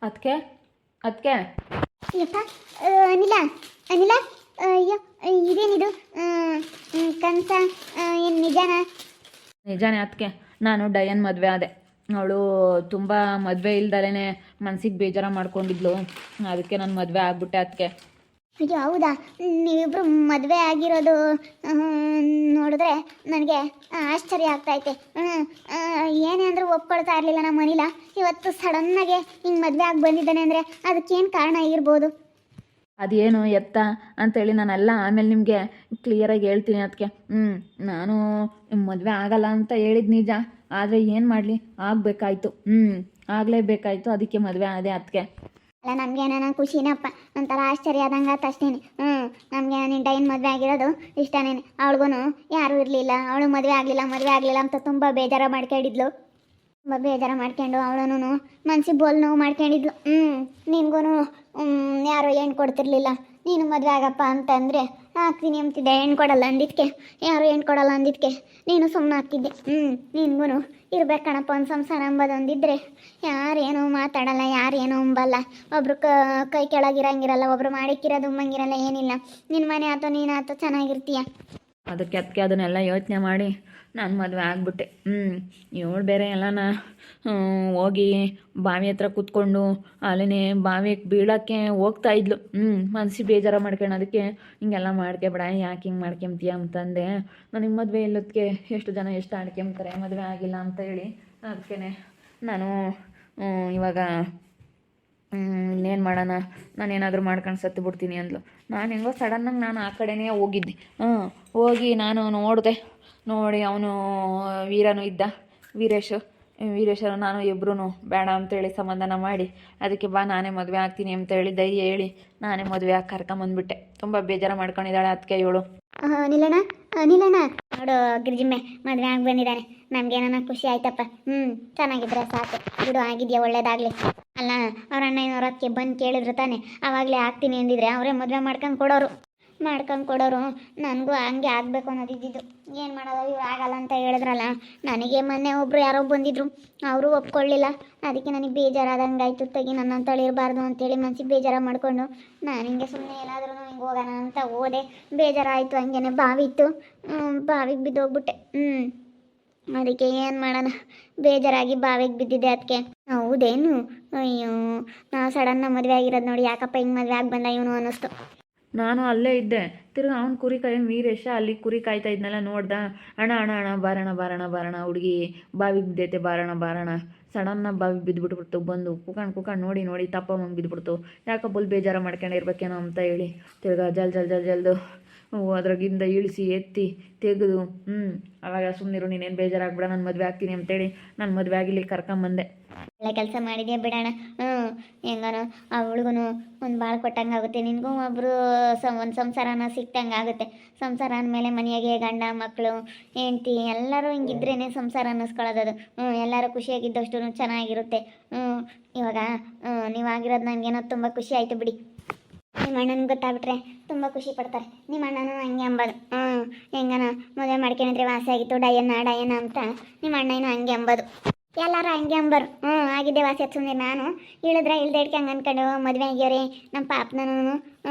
ಅದಕ್ಕೆ ಅದಕ್ಕೆ ಯಪ್ಪ ಅನಿಲ ಅನಿಲ ಅಯ್ಯೋ ಇದೇನಿದು ಕನಸ ಏನು ನಿಜಾನಾ? ನಿಜಾನೇ ಅದಕ್ಕೆ ನಾನು ಡಯನ್ ಮದುವೆ ಆದೆ. ಅವಳು ತುಂಬ ಮದುವೆ ಇಲ್ದಲೇ ಮನ್ಸಿಗೆ ಬೇಜಾರ ಮಾಡ್ಕೊಂಡಿದ್ಲು. ಅದಕ್ಕೆ ನಾನು ಮದುವೆ ಆಗ್ಬಿಟ್ಟೆ ಅದಕ್ಕೆ. ಅಯ್ಯೋ ಹೌದಾ? ನೀವಿಬ್ರು ಮದುವೆ ಆಗಿರೋದು ನೋಡಿದ್ರೆ ನನಗೆ ಆಶ್ಚರ್ಯ ಆಗ್ತೈತೆ. ಏನೇ ಅಂದರೂ ಒಪ್ಕೊಳ್ತಾ ಇರಲಿಲ್ಲ ನಮ್ಮ ಅನಿಲ. ಇವತ್ತು ಸಡನ್ನಾಗೆ ಹಿಂಗೆ ಮದುವೆ ಆಗಿ ಬಂದಿದ್ದಾನೆ ಅಂದರೆ ಅದಕ್ಕೇನು ಕಾರಣ ಇರ್ಬೋದು? ಅದೇನು ಎತ್ತ ಅಂತೇಳಿ ನಾನೆಲ್ಲ ಆಮೇಲೆ ನಿಮಗೆ ಕ್ಲಿಯರಾಗಿ ಹೇಳ್ತೀನಿ ಅದಕ್ಕೆ. ನಾನು ಮದುವೆ ಆಗಲ್ಲ ಅಂತ ಹೇಳಿದ ನಿಜ, ಆದರೆ ಏನು ಮಾಡಲಿ, ಆಗಬೇಕಾಯ್ತು. ಆಗಲೇಬೇಕಾಯ್ತು, ಅದಕ್ಕೆ ಮದುವೆ ಆದೆ ಅದಕ್ಕೆ. ಅಲ್ಲ ನಮಗೇನ ಖುಷಿನಪ್ಪ, ಒಂಥರ ಆಶ್ಚರ್ಯ ಆದಂಗೆ ಆತ ಅಷ್ಟೇನೆ. ನಮಗೆ ನಿನ್ನ ಡೈನ್ ಮದುವೆ ಆಗಿರೋದು ಇಷ್ಟನೇನೆ. ಅವಳಿಗೂ ಯಾರೂ ಇರಲಿಲ್ಲ, ಅವಳು ಮದುವೆ ಆಗಲಿಲ್ಲ ಅಂತ ತುಂಬ ಬೇಜಾರ ಮಾಡ್ಕೊಂಡಿದ್ಲು. ತುಂಬ ಬೇಜಾರ ಮಾಡ್ಕೊಂಡು ಅವಳೂ ಮನ್ಸಿಗೆ ಬೋಲ್ ನೋವು ಮಾಡ್ಕೊಂಡಿದ್ಲು. ನಿನ್ಗೂ ಯಾರು ಹೆಣ್ಣು ಕೊಡ್ತಿರ್ಲಿಲ್ಲ. ನೀನು ಮದುವೆ ಆಗಪ್ಪ ಅಂತಂದರೆ ಆಗ್ತೀನಿ ಅಂತಿದ್ದೆ. ಹೆಣ್ಣು ಕೊಡಲ್ಲ ಅಂದಿದ್ದಕ್ಕೆ, ಯಾರು ಹೆಣ್ಣು ಕೊಡಲ್ಲ ಅಂದಿದ್ದಕ್ಕೆ ನೀನು ಸುಮ್ಮನೆ ಆಗ್ತಿದ್ದೆ. ನಿನ್ಗೂ ಇರ್ಬೇಕಣಪ್ಪ ಒಂದು ಸಂಸಾರ ಅಂಬೋದೊಂದಿದ್ರೆ ಯಾರೇನೋ ಮಾತಾಡಲ್ಲ, ಯಾರೇನೋ ಅಂಬಲ್ಲ. ಒಬ್ರು ಕೈ ಕೆಳಗಿರಂಗಿರಲ್ಲ, ಒಬ್ರು ಮಾಡಿಕ್ಕಿರೋದು ಉಮ್ಮಂಗಿರಲ್ಲ, ಏನಿಲ್ಲ. ನಿನ್ನ ಮನೆ ಆತೋ ನೀನಾತೋ ಚೆನ್ನಾಗಿರ್ತೀಯ. ಅದಕ್ಕೆ ಅದನ್ನೆಲ್ಲ ಯೋಚನೆ ಮಾಡಿ ನಾನು ಮದುವೆ ಆಗ್ಬಿಟ್ಟೆ. ಇವಳು ಬೇರೆ ಎಲ್ಲನ ಹೋಗಿ ಬಾವಿ ಹತ್ರ ಕೂತ್ಕೊಂಡು ಅಲ್ಲೇ ಬಾವಿಗೆ ಬೀಳೋಕ್ಕೆ ಹೋಗ್ತಾ ಇದ್ಲು. ಮನ್ಸಿಗೆ ಬೇಜಾರ ಮಾಡ್ಕೊಳ್ಳೋದಕ್ಕೆ ಹಿಂಗೆಲ್ಲ ಮಾಡ್ಕೊಬೇಡ, ಯಾಕೆ ಹಿಂಗೆ ಮಾಡ್ಕೊಂತೀಯ ಅಂತಂದೆ. ನನಗೆ ಮದುವೆ ಇಲ್ಲದಕ್ಕೆ ಎಷ್ಟು ಜನ ಎಷ್ಟು ಆಡ್ಕೊಂತಾರೆ ಮದುವೆ ಆಗಿಲ್ಲ ಅಂತ ಹೇಳಿ. ಅದಕ್ಕೆ ನಾನು ಇವಾಗ ಇನ್ನೇನು ಮಾಡೋಣ, ನಾನೇನಾದರೂ ಮಾಡ್ಕೊಂಡು ಸತ್ತು ಬಿಡ್ತೀನಿ ಅಂದ್ಲು. ನಾನು ಹೆಂಗೋ ಸಡನ್ನಾಗಿ ನಾನು ಆ ಕಡೆನೇ ಹೋಗಿದ್ದೆ. ಹೋಗಿ ನಾನು ನೋಡಿ ಅವನು ವೀರನು ಇದ್ದ, ವೀರೇಶರು ನಾನು ಇಬ್ಬರೂ ಬೇಡ ಅಂತೇಳಿ ಸಮಾಧಾನ ಮಾಡಿ, ಅದಕ್ಕೆ ಬಾ ನಾನೇ ಮದುವೆ ಆಗ್ತೀನಿ ಅಂತೇಳಿ ಧೈರ್ಯ ಹೇಳಿ ನಾನೇ ಮದುವೆ ಆಗಿ ಕರ್ಕೊಂಬಂದ್ಬಿಟ್ಟೆ. ತುಂಬ ಬೇಜಾರ ಮಾಡ್ಕೊಂಡಿದ್ದಾಳೆ ಅದಕ್ಕೆ ಇವಳು. ನಿಲ್ಲಣ್ಣ ನೋಡು ಗಿರಿಜಿಮ್ಮೆ ಮದುವೆ ಆಗಿ ಬಂದಿದ್ದಾನೆ. ನಮ್ಗೇನ ಖುಷಿ ಆಯ್ತಪ್ಪ. ಚೆನ್ನಾಗಿದ್ರೆ ಸಾಕು ಬಿಡು, ಆಗಿದೆಯಾ ಒಳ್ಳೇದಾಗಲಿ. ಅಲ್ಲ ಅವ್ರ ಅಣ್ಣ ಏನೋರು ಅದಕ್ಕೆ ಬಂದು ಕೇಳಿದ್ರು ತಾನೆ, ಆವಾಗಲೇ ಆಗ್ತೀನಿ ಅಂದಿದ್ರೆ ಅವರೇ ಮದುವೆ ಮಾಡ್ಕೊಂಡು ಕೊಡೋರು. ನನಗೂ ಹಂಗೆ ಆಗಬೇಕು ಅನ್ನೋದಿದ್ದು. ಏನು ಮಾಡೋದು, ಇವ್ರು ಆಗಲ್ಲ ಅಂತ ಹೇಳಿದ್ರಲ್ಲ. ನನಗೆ ಮೊನ್ನೆ ಒಬ್ಬರು ಯಾರೋ ಬಂದಿದ್ರು, ಅವರು ಒಪ್ಕೊಳ್ಳಿಲ್ಲ. ಅದಕ್ಕೆ ನನಗೆ ಬೇಜಾರಾದಂಗೆ ಆಯಿತು. ತೆಗಿ ನನ್ನಂತೇಳಿ ಇರಬಾರ್ದು ಅಂತೇಳಿ ಮನ್ಸಿಗೆ ಬೇಜಾರ ಮಾಡಿಕೊಂಡು ನಾನು ಹಿಂಗೆ ಸುಮ್ಮನೆ ಏನಾದ್ರೂ ಹಿಂಗೆ ಹೋಗೋಣ ಅಂತ ಹೋದೆ. ಬೇಜಾರಾಯಿತು, ಹಂಗೇನೆ ಬಾವಿ ಇತ್ತು, ಬಾವಿಗೆ ಬಿದ್ದೋಗ್ಬಿಟ್ಟೆ. ಅದಕ್ಕೆ ಏನು ಮಾಡೋಣ, ಬೇಜಾರಾಗಿ ಬಾವಿಗೆ ಬಿದ್ದಿದ್ದೆ ಅದಕ್ಕೆ. ಹೌದೇನು? ಅಯ್ಯೋ, ನಾವು ಸಡನ್ನ ಮದುವೆ ಆಗಿರೋದು ನೋಡಿ, ಯಾಕಪ್ಪ ಹಿಂಗೆ ಮದುವೆ ಆಗಿ ಬಂದ ಇವನು ಅನ್ನಿಸ್ತು. ನಾನು ಅಲ್ಲೇ ಇದ್ದೆ. ತಿರ್ಗಿ ಅವ್ನು ಕುರಿ ಕಾಯೋನು ವೀರೇಶ ಅಲ್ಲಿ ಕುರಿ ಕಾಯ್ತಾ ಇದ್ನಲ್ಲ, ನೋಡ್ದ. ಅಣ್ಣ ಬಾರಣ ಹುಡುಗಿ ಬಾವಿಗೆ ಬಿದ್ದೈತೆ, ಬಾರಣ. ಸಡನ್ನ ಬಾವಿಗೆ ಬಿದ್ದುಬಿಟ್ಬಿಡ್ತು. ಬಂದು ಕುಕಂಡು ನೋಡಿ ತಪ್ಪಮ್ಮಂಗೆ ಬಿದ್ದುಬಿಡ್ತು. ಯಾಕೆ ಬಲ್ ಬೇಜಾರ ಮಾಡ್ಕೊಂಡಿರ್ಬೇಕೇನೋ ಅಂತ ಹೇಳಿ ತಿರ್ಗಾ ಜಲ್ದು ಅದ್ರಾಗಿಂದ ಇಳಿಸಿ ಎತ್ತಿ ತೆಗೆದು ಆವಾಗ ಸುಮ್ಮನಿರು, ನೀನೇನು ಬೇಜಾರಾಗ್ಬಿಡ, ನಾನು ಮದುವೆ ಆಗ್ತೀನಿ ಅಂತೇಳಿ ನಾನು ಮದುವೆ ಆಗಿಲ್ಲಿ ಕರ್ಕೊಂಬಂದೆ. ಒಳ್ಳೆ ಕೆಲಸ ಮಾಡಿದ್ಯಾ ಬಿಡೋಣ. ಹೆಂಗಾನು ಅವಳಿಗೂ ಒಂದು ಭಾಳ ಕೊಟ್ಟಂಗೆ ಆಗುತ್ತೆ, ನಿನಗೂ ಒಬ್ಬರು ಒಂದು ಸಂಸಾರನ ಸಿಕ್ತಂಗೆ ಆಗುತ್ತೆ. ಸಂಸಾರ ಅಂದಮೇಲೆ ಮನೆಯಾಗೆ ಗಂಡ ಮಕ್ಕಳು ಹೆಂಡ್ತಿ ಎಲ್ಲರೂ ಹಿಂಗಿದ್ರೇ ಸಂಸಾರ ಅನ್ನಿಸ್ಕೊಳ್ಳೋದು. ಎಲ್ಲರೂ ಖುಷಿಯಾಗಿದ್ದಷ್ಟು ಚೆನ್ನಾಗಿರುತ್ತೆ. ಇವಾಗ ನೀವಾಗಿರೋದು ನನಗೇನೋ ತುಂಬ ಖುಷಿ ಆಯಿತು ಬಿಡಿ. ನಿಮ್ಮ ಅಣ್ಣನಿಗೆ ಗೊತ್ತಾಗ್ಬಿಟ್ರೆ ತುಂಬ ಖುಷಿ ಪಡ್ತಾರೆ. ನಿಮ್ಮ ಅಣ್ಣನೂ ಹಂಗೆ ಅಂಬೋದು. ಹೆಂಗನ ಮದುವೆ ಮಾಡ್ಕೊಂಡಿದ್ರೆ ವಾಸಿ ಆಗಿತ್ತು ಡಯನ್ನ ಅಂತ ನಿಮ್ಮ ಅಣ್ಣನೂ ಹಂಗೆ ಅಂಬೋದು. ಎಲ್ಲರೂ ಹಂಗೆ ಅಂಬರು. ಆಗಿದ್ದೆ ವಾಸಿ ಸುಮ್ಮನೆ. ನಾನು ಇಳಿದ್ರೆ ಇಳ್ದೆ ಇಡ್ಕೆ ಹಂಗೆ ಅನ್ಕೊಂಡು ಮದುವೆ ಆಗ್ಯಾವ್ರಿ ನಮ್ಮ ಪಾಪನೂ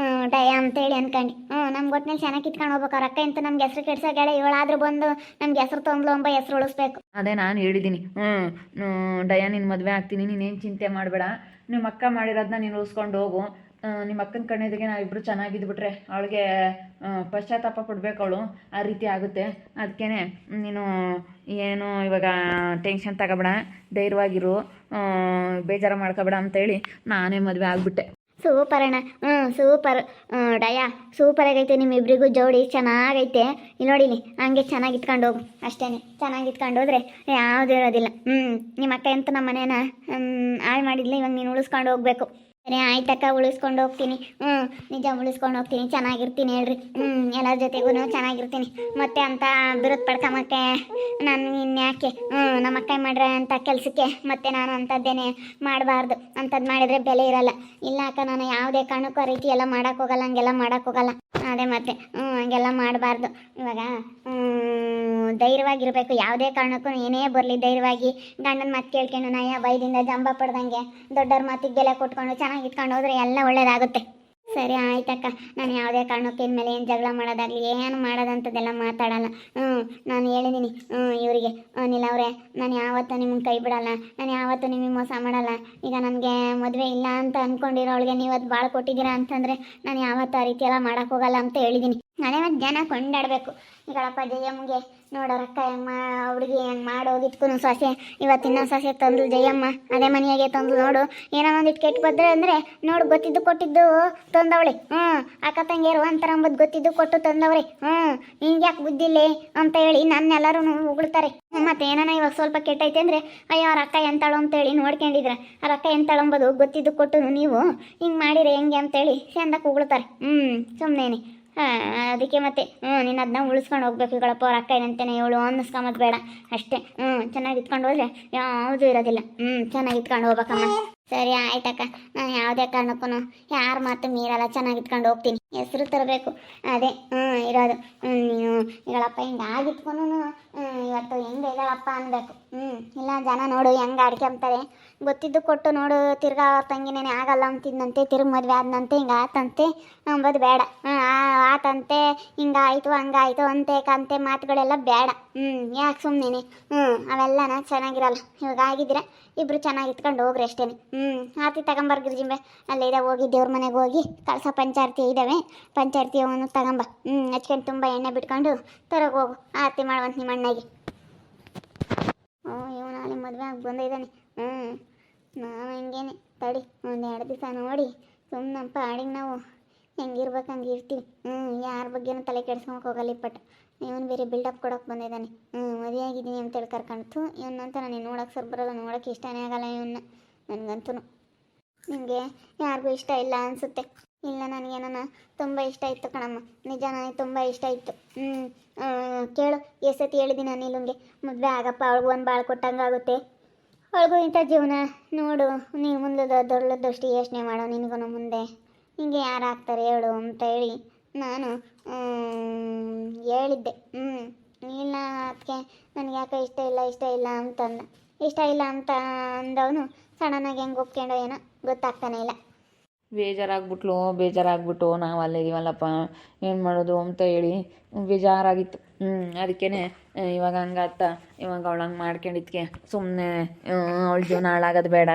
ಡಯ ಅಂತೇಳಿ ಅನ್ಕೊಂಡು. ನಮ್ಗೆ ಒಟ್ಟಿನಲ್ಲಿ ಚೆನ್ನಾಗಿ ಕಿತ್ಕೊಂಡು ಹೋಗ್ಬೇಕು. ಅವ್ರ ಅಕ್ಕ ಅಂತ ನಮ್ಗೆ ಹೆಸ್ರು ಕೆಡ್ಸೋಗೇಳೆ, ಇವಳಾದ್ರೂ ಬಂದು ನಮ್ಗೆ ಹೆಸ್ರು ತೊಂದ್ಲು ಎಂಬ ಹೆಸ್ರು ಉಳಿಸ್ಬೇಕು. ಅದೇ ನಾನು ಹೇಳಿದ್ದೀನಿ, ಡಯ ನಿನ್ನ ಮದುವೆ ಆಗ್ತೀನಿ, ನೀನೇನು ಚಿಂತೆ ಮಾಡಬೇಡ, ನಿಮ್ಮ ಅಕ್ಕ ಮಾಡಿರೋದನ್ನ ನೀನು ಉಳಿಸ್ಕೊಂಡು ಹೋಗು. ನಿಮ್ಮ ಅಕ್ಕನ ಕಣ್ಣೆದಿಗೆ ನಾವಿಬ್ಬರು ಚೆನ್ನಾಗಿದ್ಬಿಟ್ರೆ ಅವಳಿಗೆ ಪಶ್ಚಾತ್ತಾಪ ಪಡಬೇಕು ಅವಳು, ಆ ರೀತಿ ಆಗುತ್ತೆ. ಅದಕ್ಕೇ ನೀನು ಏನು ಇವಾಗ ಟೆನ್ಷನ್ ತಗೋಬೇಡ, ಧೈರ್ಯವಾಗಿರು, ಬೇಜಾರು ಮಾಡ್ಕೋಬೇಡ ಅಂತೇಳಿ ನಾನೇ ಮದುವೆ ಆಗಿಬಿಟ್ಟೆ. ಸೂಪರ್ ಅಣ್ಣ, ಸೂಪರ್ ಡಯ, ಸೂಪರ್ ಆಗೈತೆ. ನಿಮ್ಮಿಬ್ಬರಿಗೂ ಜೋಡಿ ಚೆನ್ನಾಗೈತೆ. ಇಲ್ಲಿ ನೋಡಿಲಿ, ಹಂಗೆ ಚೆನ್ನಾಗಿ ಇಟ್ಕೊಂಡು ಹೋಗು ಅಷ್ಟೇ. ಚೆನ್ನಾಗಿ ಇಟ್ಕೊಂಡು ಹೋದ್ರೆ ಯಾವುದೂ ಇರೋದಿಲ್ಲ. ನಿಮ್ಮ ಅಕ್ಕ ಅಂತ ನಮ್ಮ ಮನೇನ ಹಾಳು ಮಾಡಿದ್ಲಿ, ಇವಾಗ ನೀನು ಉಳಿಸ್ಕೊಂಡು ಹೋಗ್ಬೇಕು. ಸರಿ ಆಯ್ತಕ್ಕ, ಉಳಿಸ್ಕೊಂಡು ಹೋಗ್ತೀನಿ. ನಿಜ ಉಳಿಸ್ಕೊಂಡು ಹೋಗ್ತೀನಿ, ಚೆನ್ನಾಗಿರ್ತೀನಿ ಹೇಳ್ರಿ. ಎಲ್ಲರ ಜೊತೆಗೂ ಚೆನ್ನಾಗಿರ್ತೀನಿ. ಮತ್ತೆ ಅಂತ ಬಿರುದು ಪಡ್ಕೊಂಬಕ್ಕೆ ನಾನು ಇನ್ಯಾಕೆ ನಮ್ಮ ಅಕ್ಕ ಮಾಡ್ರೆ ಅಂತ ಕೆಲಸಕ್ಕೆ ಮತ್ತೆ ನಾನು ಅಂಥದ್ದೇನೆ ಮಾಡಬಾರ್ದು. ಅಂಥದ್ದು ಮಾಡಿದರೆ ಬೆಲೆ ಇರಲ್ಲ. ಇಲ್ಲ ಅಕ್ಕ, ನಾನು ಯಾವುದೇ ಕಾರಣಕ್ಕೂ ಆ ರೀತಿ ಎಲ್ಲ ಮಾಡೋಕ್ಕೋಗಲ್ಲ, ಹಂಗೆಲ್ಲ ಮಾಡೋಕ್ಕೋಗಲ್ಲ. ಅದೇ ಮತ್ತೆ ಹಂಗೆಲ್ಲ ಮಾಡಬಾರ್ದು. ಇವಾಗ ಧೈರ್ಯವಾಗಿರಬೇಕು. ಯಾವುದೇ ಕಾರಣಕ್ಕೂ ಏನೇ ಬರಲಿ ಧೈರ್ಯವಾಗಿ ಗಂಡನ ಮಾತು ಕೇಳ್ಕೊಂಡು ನಯ ಬೈದಿಂದ ಜಂಬ ಪಡ್ದಂಗೆ ದೊಡ್ಡವ್ರ ಮಾತಿಗೆ ಬೆಲೆ ಕೊಟ್ಕೊಂಡು ಚೆನ್ನಾಗಿ ಇಟ್ಕೊಂಡು ಹೋದ್ರೆ ಎಲ್ಲ ಒಳ್ಳೇದಾಗುತ್ತೆ. ಸರಿ ಆಯ್ತಕ್ಕ, ನಾನು ಯಾವುದೇ ಕಾರಣಕ್ಕೆ ಇನ್ಮೇಲೆ ಏನು ಜಗಳ ಮಾಡೋದಾಗಲಿ ಏನು ಮಾಡೋದಂಥದ್ದೆಲ್ಲ ಮಾತಾಡಲ್ಲ. ನಾನು ಹೇಳಿದ್ದೀನಿ ಇವರಿಗೆ, ಅನಿಲ್ ಅವರೇ, ನಾನು ಯಾವತ್ತೂ ನಿಮಗೆ ಕೈ ಬಿಡಲ್ಲ, ನಾನು ಯಾವತ್ತೂ ನಿಮಗೆ ಮೋಸ ಮಾಡಲ್ಲ. ಈಗ ನನಗೆ ಮದುವೆ ಇಲ್ಲ ಅಂತ ಅಂದ್ಕೊಂಡಿರೋಳಿಗೆ ನೀವು ಅದು ಭಾಳ ಕೊಟ್ಟಿದ್ದೀರಾ ಅಂತಂದರೆ ನಾನು ಯಾವತ್ತೂ ಆ ರೀತಿ ಎಲ್ಲ ಮಾಡೋಕ್ಕೋಗಲ್ಲ ಅಂತ ಹೇಳಿದ್ದೀನಿ. ನಾನೇ ಒಂದು ಜನ ಕೊಂಡಾಡಬೇಕು. ಈಗಳಪ್ಪ ಜಯಮ್ಮಗೆ ನೋಡೋರಕ್ಕ ಹೆಂಗೆ ಹುಡುಗಿ ಹೆಂಗೆ ಮಾಡೋಗಿಟ್ಕು ಸೊಸೆ, ಇವತ್ತಿನ ಸೊಸೆ ತಂದು ಜಯಮ್ಮ ಅದೇ ಮನೆಯಾಗೆ ತಂದು ನೋಡು, ಏನೋ ಒಂದಿಟ್ಟು ಕೆಟ್ಟು ಬದ್ರೆ ಅಂದರೆ ನೋಡು ಗೊತ್ತಿದ್ದು ಕೊಟ್ಟಿದ್ದು ತಂದವಳೆ. ಅಕ್ಕ ತಂಗಿಯರು ಅಂತಾರೆ ಅಂಬದು ಗೊತ್ತಿದ್ದು ಕೊಟ್ಟು ತಂದವ್ರೆ. ಹಿಂಗೆ ಯಾಕೆ ಬುದ್ಧಿಲ್ಲೇ ಅಂತ ಹೇಳಿ ನನ್ನೆಲ್ಲರೂ ಉಗುಳ್ತಾರೆ. ಮತ್ತೆ ಏನಾನ ಇವಾಗ ಸ್ವಲ್ಪ ಕೆಟ್ಟೈತೆ ಅಂದರೆ ಅಯ್ಯೋ ಅವ್ರ ಅಕ್ಕ ಎಂತಾಳು ಅಂತೇಳಿ ನೋಡ್ಕೊಂಡಿದ್ರೆ ಅವ್ರ ಅಕ್ಕ ಎಂತಾಳು ಅಂಬೋದು ಗೊತ್ತಿದ್ದು ಕೊಟ್ಟು ನೀವು ಹಿಂಗೆ ಮಾಡಿರಿ ಹೆಂಗೆ ಅಂತೇಳಿ ಚಂದಕ್ಕೆ ಉಗುಳ್ತಾರೆ. ಸುಮ್ಮನೆ ಅದಕ್ಕೆ ಮತ್ತೆ ನೀನು ಅದನ್ನ ಉಳಿಸ್ಕೊಂಡು ಹೋಗ್ಬೇಕು. ಈಗಳಪ್ಪ ಅವ್ರ ಅಕ್ಕ ಏನಂತೇನೆ ಇವಳು ಅನ್ನಿಸ್ಕೊಂಬದು ಬೇಡ ಅಷ್ಟೇ. ಚೆನ್ನಾಗಿ ಇಟ್ಕೊಂಡು ಹೋದ್ರೆ ಯಾವುದೂ ಇರೋದಿಲ್ಲ. ಚೆನ್ನಾಗಿ ಇಟ್ಕೊಂಡು ಹೋಗ್ಬೇಕಮ್ಮ. ಸರಿ ಆಯ್ತಕ್ಕ, ನಾನು ಯಾವುದೇ ಕಾರಣಕ್ಕೂ ಯಾರ ಮಾತು ಮೀರಲ್ಲ, ಚೆನ್ನಾಗಿ ಇಟ್ಕೊಂಡು ಹೋಗ್ತೀನಿ. ಹೆಸರು ತರಬೇಕು ಅದೇ ಇರೋದು. ನೀನು ಈಗಳಪ್ಪ ಹಿಂಗೆ ಆಗಿಟ್ಕೊಂಡು ಇವತ್ತು ಹೆಂಗೆ ಈಗಳಪ್ಪ ಅನ್ಬೇಕು. ಇಲ್ಲ ಜನ ನೋಡು ಹೆಂಗೆ ಆಡ್ಕೊಂತಾರೆ, ಗೊತ್ತಿದ್ದು ಕೊಟ್ಟು ನೋಡು ತಿರ್ಗಾ ತಂಗಿನೇನೆ ಆಗಲ್ಲ ಅಂತಿದ್ದಂತೆ, ತಿರುಗಿ ಮದುವೆ ಆದಂತೆ ಹಿಂಗೆ ಆತಂತೆ ಅಂಬೋದು ಬೇಡ. ಆತಂತೆ ಹಿಂಗಾಯಿತು ಹಂಗಾಯಿತು ಅಂತೆ ಕಂತೆ ಮಾತುಗಳೆಲ್ಲ ಬೇಡ. ಯಾಕೆ ಸುಮ್ಮನೆ ಅವೆಲ್ಲನ ಚೆನ್ನಾಗಿರಲ್ಲ. ಇವಾಗ ಆಗಿದ್ರೆ ಇಬ್ರು ಚೆನ್ನಾಗಿ ಇಟ್ಕೊಂಡು ಹೋಗ್ರಿ ಅಷ್ಟೇ. ಆರತಿ ತಗೊಂಬರ್ ಗಿರ್ಜಿಂಬೆ, ಅಲ್ಲೇ ಇದೆ, ಹೋಗಿ ದೇವ್ರ ಮನೆಗೆ ಹೋಗಿ ಕಳಸ ಪಂಚಾರತಿ ಇದ್ದಾವೆ, ಪಂಚಾರತಿ ಅವನು ತಗೊಂಬ. ಹಚ್ಕೊಂಡು ತುಂಬ ಎಣ್ಣೆ ಬಿಟ್ಕೊಂಡು ತರಗೆ ಹೋಗು, ಆರತಿ ಮಾಡುವಂತ ನಿಮ್ಮ ಅಣ್ಣಗೆ. ಇವನು ಅಲ್ಲಿ ಮದುವೆ ಆಗಿ ಬಂದಿದ್ದಾನೆ. ನಾವು ಹಿಂಗೇನೆ ತಡಿ ಒಂದು 2 ದಿವಸ ನೋಡಿ ಸುಮ್ಮನಪ್ಪ ಆಡಿಗೆ ನಾವು ಹೆಂಗಿರ್ಬೇಕು ಹಂಗೆ ಇರ್ತೀವಿ. ಯಾರ ಬಗ್ಗೆನೂ ತಲೆ ಕೆಡ್ಸ್ಕೊಳಕ್ಕೆ ಹೋಗಲ್ಲ. ಇಪ್ಪಟ್ಟು ಇವನು ಬೇರೆ ಬಿಲ್ಡಪ್ ಕೊಡೋಕೆ ಬಂದಿದ್ದಾನೆ. ಮದುವೆ ಆಗಿದ್ದೀನಿ ಅಂತೇಳಿ ಕರ್ಕೊಂಡ್ತು. ಇವನ್ನಂತ ನನಗೆ ನೋಡೋಕೆ ಸರ್ ಬರೋಲ್ಲ, ನೋಡೋಕ್ಕೆ ಇಷ್ಟನೇ ಆಗಲ್ಲ ಇವನ್ನ ನನಗಂತೂ. ನಿಮಗೆ ಯಾರಿಗೂ ಇಷ್ಟ ಇಲ್ಲ ಅನಿಸುತ್ತೆ. ಇಲ್ಲ, ನನಗೇನ ತುಂಬ ಇಷ್ಟ ಇತ್ತು ಕಣಮ್ಮ, ನಿಜ ನನಗೆ ತುಂಬ ಇಷ್ಟ ಇತ್ತು. ಕೇಳು, ಎಷ್ಟೊತ್ತಿ ಹೇಳಿದ್ದೀನಿ ಅನಿಲಂಗೆ ಮದುವೆ ಆಗಪ್ಪ, ಅವಳಿಗೂ ಒಂದು ಭಾಳ ಕೊಟ್ಟಂಗಾಗುತ್ತೆ, ಅವಳಿಗೂ ಇಂಥ ಜೀವನ ನೋಡು, ನೀವು ಮುಂದೆ ದೊಡ್ಡದಷ್ಟು ಯೋಚನೆ ಮಾಡೋ, ನಿನಗೂ ಮುಂದೆ ಹಿಂಗೆ ಯಾರು ಆಗ್ತಾರೆ ಹೇಳು ಅಂತ ಹೇಳಿ ನಾನು ಹೇಳಿದ್ದೆ. ಇಲ್ಲ ಅದಕ್ಕೆ ನನಗೆ ಯಾಕೆ ಇಷ್ಟ ಇಲ್ಲ ಅಂತಂದ. ಇಷ್ಟ ಇಲ್ಲ ಅಂತ ಅಂದವನು ಸಡನ್ನಾಗಿ ಹೆಂಗೆ ಒಪ್ಕೊಂಡೋ ಏನೋ ಗೊತ್ತಾಗ್ತಾನೆ ಇಲ್ಲ. ಬೇಜಾರಾಗ್ಬಿಟ್ಟು ನಾವು ಅಲ್ಲಿದ್ದೀವಲ್ಲಪ್ಪ, ಏನು ಮಾಡೋದು ಅಂತ ಹೇಳಿ ಬೇಜಾರಾಗಿತ್ತು. ಅದಕ್ಕೇ ಇವಾಗ ಹಂಗಾತ, ಇವಾಗ ಅವಳು ಹಂಗೆ ಮಾಡ್ಕೊಂಡಿದ್ಕೆ ಸುಮ್ಮನೆ ಅವಳ ಜೀವನ ಹಾಳಾಗೋದು ಬೇಡ,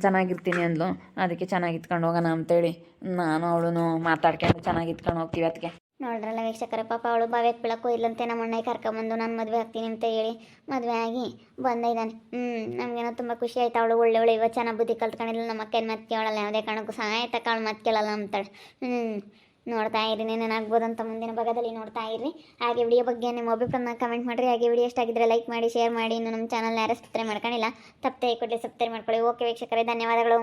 ಚೆನ್ನಾಗಿರ್ತೀನಿ ಅಂದ್ಲು. ಅದಕ್ಕೆ ಚೆನ್ನಾಗಿ ಇತ್ಕೊಂಡು ಹೋಗೋಣ ಅಂತೇಳಿ ನಾನು ಅವಳು ಮಾತಾಡ್ಕೊಂಡು ಚೆನ್ನಾಗಿ ಇತ್ಕೊಂಡು ಹೋಗ್ತೀವಿ. ಅದಕ್ಕೆ ನೋಡ್ರಲ್ಲ ವೀಕ್ಷಕರೇ, ಪಾಪ ಅವಳು ಬಾವ್ಯಕ್ಕೆ ಬೀಳಕ್ಕೂ ಇಲ್ಲಂತೆ ನಮ್ಮ ಅಣ್ಣ ಕರ್ಕೊಂಬಂದು ನಾನು ಮದುವೆ ಆಗ್ತೀನಿ ಅಂತ ಹೇಳಿ ಮದುವೆ ಆಗಿ ಬಂದಿದ್ದಾನೆ. ನಮಗೇನೋ ತುಂಬ ಖುಷಿ ಆಯ್ತು. ಅವಳು ಒಳ್ಳೆ ಇವಾಗ ಚೆನ್ನಾಗಿ ಬುದ್ಧಿ ಕಲ್ತ್ಕೊಂಡಿಲ್ಲ. ನಮ್ಮ ಅಕ್ಕೇನು ಮತ್ತೆ ಕೇಳಲ್ಲ, ಯಾವುದೇ ಕಾರಣಕ್ಕೂ ಸಹಾಯ ಕಾಳು ಮತ್ತೆ ಕೇಳಲ್ಲ ಅಂತಾಳೆ. ನೋಡ್ತಾ ಇರಿ, ಏನಾಗ್ಬೋದು ಅಂತ ಮುಂದಿನ ಭಾಗದಲ್ಲಿ ನೋಡ್ತಾ ಇರಿ. ಹಾಗೆ ವಿಡಿಯೋ ಬಗ್ಗೆ ನಿಮ್ಮ ಅಭಿಪ್ರಾಯನ ಕಮೆಂಟ್ ಮಾಡಿರಿ. ಹಾಗೆ ವಿಡಿಯೋ ಇಷ್ಟಾಗಿದ್ದರೆ ಲೈಕ್ ಮಾಡಿ, ಶೇರ್ ಮಾಡಿ. ಇನ್ನು ನಮ್ಮ ಚಾನಲ್ ಯಾರು ಸಬ್ಸ್ಕ್ರೈಬ್ ಮಾಡ್ಕೊಂಡಿಲ್ಲ ತಪ್ಪದೆ ಕೊಟ್ಟರೆ ಸಬ್ಸ್ಕ್ರೈಬ್ ಮಾಡ್ಕೊಳ್ಳಿ. ಓಕೆ ವೀಕ್ಷಕರೇ, ಧನ್ಯವಾದಗಳು.